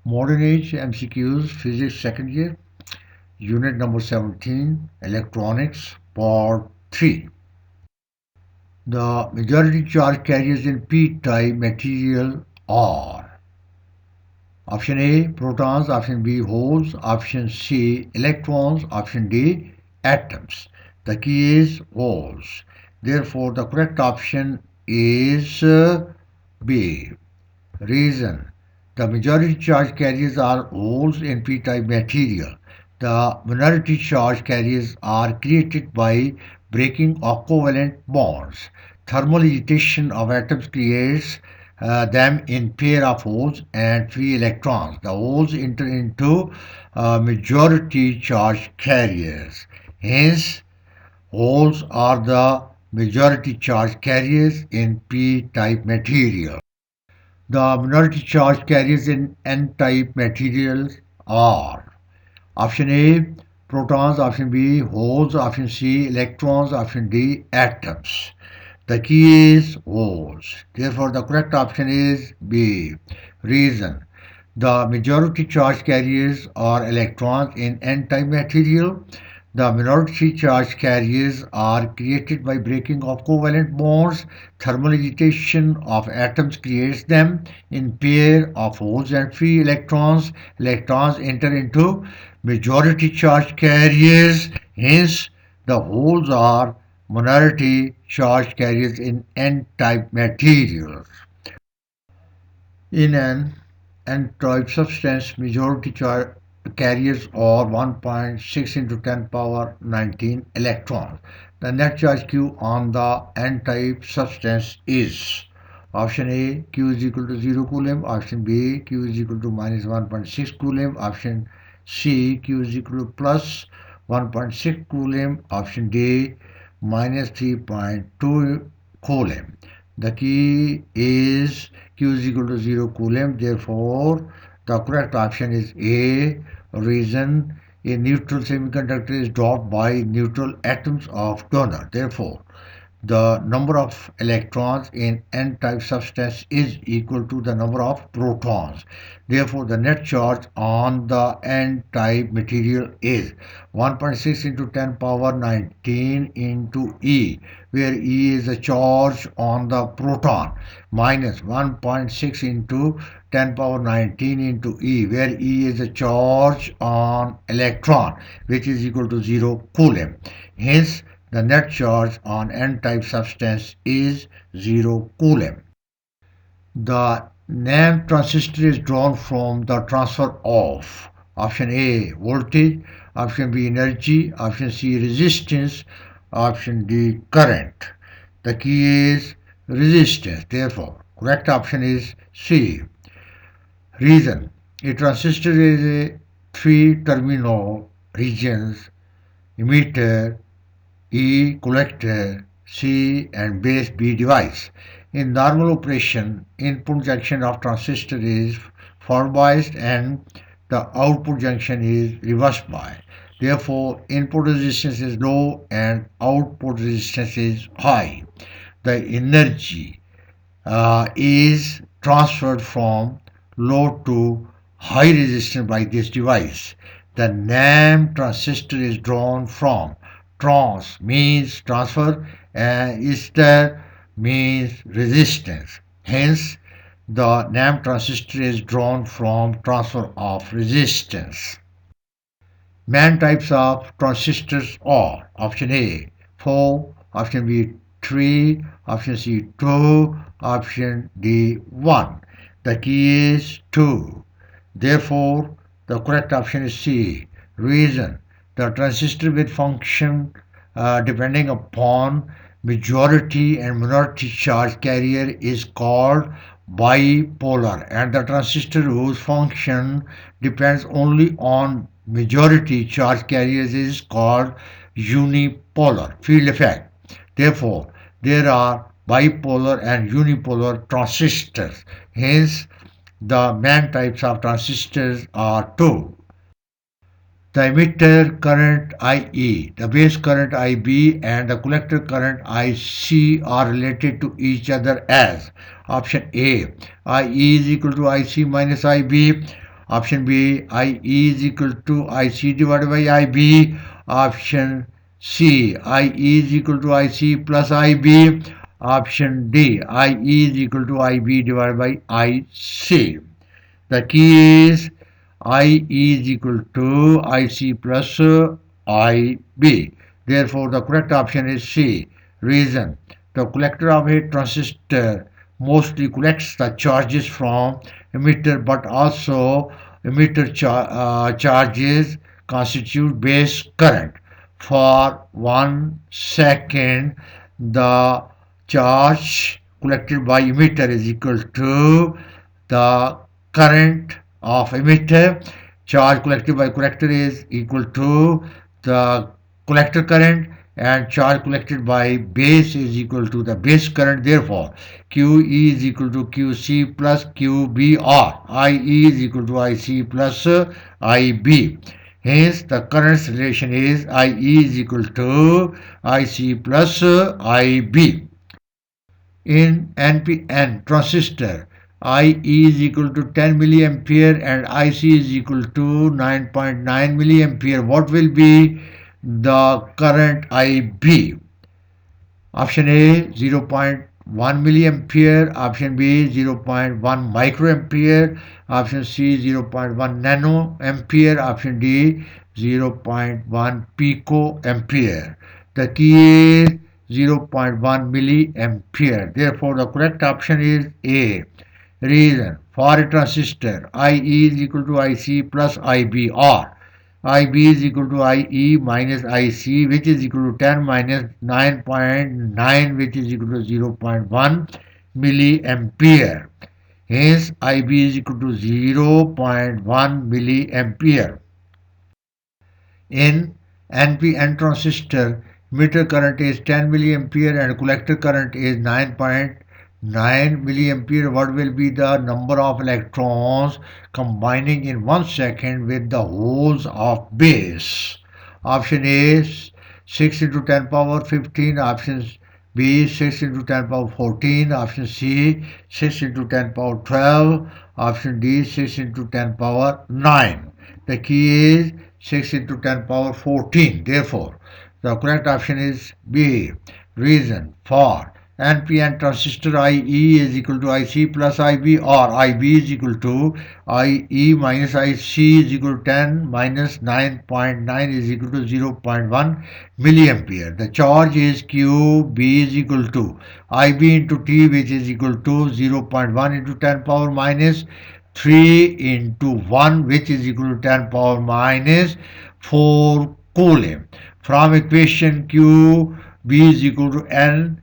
Modernage MCQs Physics second year, unit number 17, Electronics, part 3. The majority charge carriers in p-type material are option A, protons, option B, holes, option C, electrons, option D, atoms. The key is holes. Therefore, the correct option is B. Reason: the majority charge carriers are holes in p-type material. The minority charge carriers are created by breaking of covalent bonds. Thermal agitation of atoms creates them in pair of holes and free electrons. The holes enter into majority charge carriers. Hence, holes are the majority charge carriers in p-type material. The minority charge carriers in n-type materials are option A, protons, option B, holes, option C, electrons, option D, atoms. The key is holes. Therefore, the correct option is B. Reason: the majority charge carriers are electrons in n-type material. The minority charge carriers are created by breaking of covalent bonds. Thermal agitation of atoms creates them in pair of holes and free electrons. Electrons enter into majority charge carriers. Hence, the holes are minority charge carriers in n-type materials. In an n-type substance, majority charge carriers are 1.6 into 10 power 19 electrons. The net charge Q on the n-type substance is option A, Q is equal to 0 coulomb, option B, Q is equal to minus 1.6 coulomb, option C, Q is equal to plus 1.6 coulomb, option D, minus 3.2 coulomb. The key is Q is equal to 0 coulomb. Therefore, the correct option is A. Reason: a neutral semiconductor is dropped by neutral atoms of donor. Therefore, the number of electrons in n-type substance is equal to the number of protons. Therefore, the net charge on the n-type material is 1.6 into 10 power 19 into E, where E is the charge on the proton, minus 1.6 into 10 power 19 into E, where E is the charge on electron, which is equal to 0 coulomb. Hence, the net charge on n-type substance is 0 coulomb. The NAND transistor is drawn from the transfer of option A, voltage, option B, energy, option C, resistance, option D, current. The key is resistance. Therefore, correct option is C. Reason: a transistor is a three-terminal regions: emitter, E, collector, C, and base B device. In normal operation, input junction of transistor is forward biased and the output junction is reverse biased. Therefore, input resistance is low and output resistance is high. The energy is transferred from low to high resistance by this device. The NAND transistor is drawn from trans means transfer and Ist means resistance. Hence, the NAND transistor is drawn from transfer of resistance. Main types of transistors are option A, 4, option B, 3, option C, 2, option D, 1. The key is 2. Therefore, the correct option is C. Reason: the transistor with function depending upon majority and minority charge carrier is called bipolar, and the transistor whose function depends only on majority charge carriers is called unipolar. Field effect. Therefore, there are bipolar and unipolar transistors. Hence, the main types of transistors are two: the emitter current IE, the base current IB, and the collector current IC are related to each other as option A, IE is equal to IC minus IB, Option B, IE is equal to IC divided by IB. Option C, IE is equal to IC plus IB. Option D, IE is equal to IB divided by IC. The key is IE is equal to IC plus IB. Therefore, the correct option is C. Reason: the collector of a transistor mostly collects the charges from emitter, but also emitter charges constitute base current. For 1 second, the charge collected by emitter is equal to the current of emitter. Charge collected by collector is equal to the collector current, and charge collected by base is equal to the base current. Therefore, QE is equal to QC plus QB, or IE is equal to IC plus IB. Hence, the current relation is IE is equal to IC plus IB. In NPN transistor, IE is equal to 10 milliampere and IC is equal to 9.9 milliampere. What will be the current IB? Option A, 0.1 milliampere. Option B, 0.1 microampere. Option C, 0.1 nanoampere. Option D, 0.1 picoampere. The key is 0.1 milliampere. Therefore, the correct option is A. Reason: for a transistor, IE is equal to IC plus IB, or IB is equal to IE minus IC, which is equal to 10 minus 9.9, which is equal to 0.1 milliampere. Hence, IB is equal to 0.1 milliampere. In NPN transistor, emitter current is 10 milliampere and collector current is 9.9 milliampere. What will be the number of electrons combining in 1 second with the holes of base? Option A, 6 into 10 power 15. Option B, 6 into 10 power 14. Option C, 6 into 10 power 12. Option D, 6 into 10 power 9. The key is 6 into 10 power 14. Therefore, the correct option is B. Reason: for NPN transistor, IE is equal to IC plus IB, or IB is equal to IE minus IC is equal to 10 minus 9.9 is equal to 0.1 milliampere. The charge is Q. B is equal to IB into T, which is equal to 0.1 into 10 power minus 3 into 1, which is equal to 10 power minus 4 coulomb. From equation Q, B is equal to N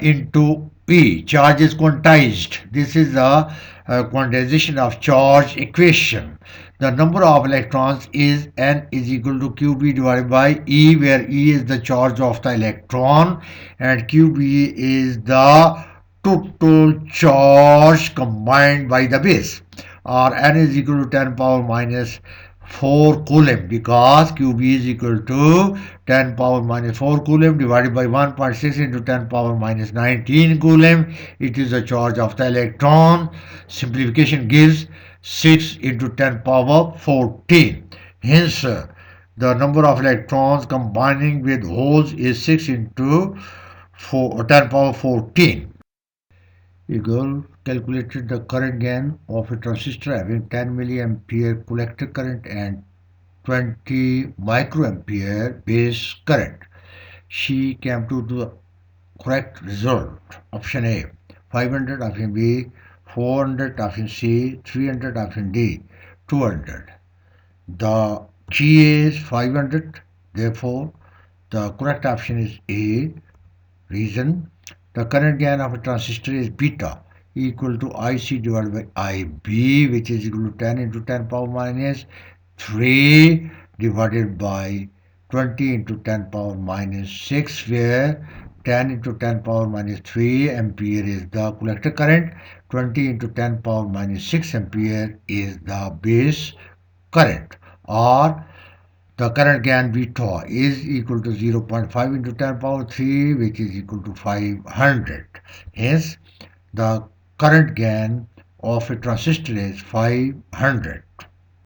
into E. Charge is quantized. This is the quantization of charge equation. The number of electrons is N is equal to QB divided by E, where E is the charge of the electron and QB is the total charge combined by the base, or N is equal to 10 power minus 4 coulomb, because QB is equal to 10 power minus 4 coulomb divided by 1.6 into 10 power minus 19 coulomb. It is the charge of the electron. Simplification gives 6 into 10 power 14. Hence, the number of electrons combining with holes is 6 into 10 power 14. A girl calculated the current gain of a transistor having 10 milliampere collector current and 20 microampere base current. She came to the correct result. Option A, 500. Option B, 400. Option C, 300. Option D, 200. The key is 500. Therefore, the correct option is A. Reason: the current gain of a transistor is beta equal to IC divided by IB, which is equal to 10 into 10 power minus 3 divided by 20 into 10 power minus 6, where 10 into 10 power minus 3 ampere is the collector current, 20 into 10 power minus 6 ampere is the base current, or the current gain beta is equal to 0.5 into 10 power 3, which is equal to 500. Hence, the current gain of a transistor is 500.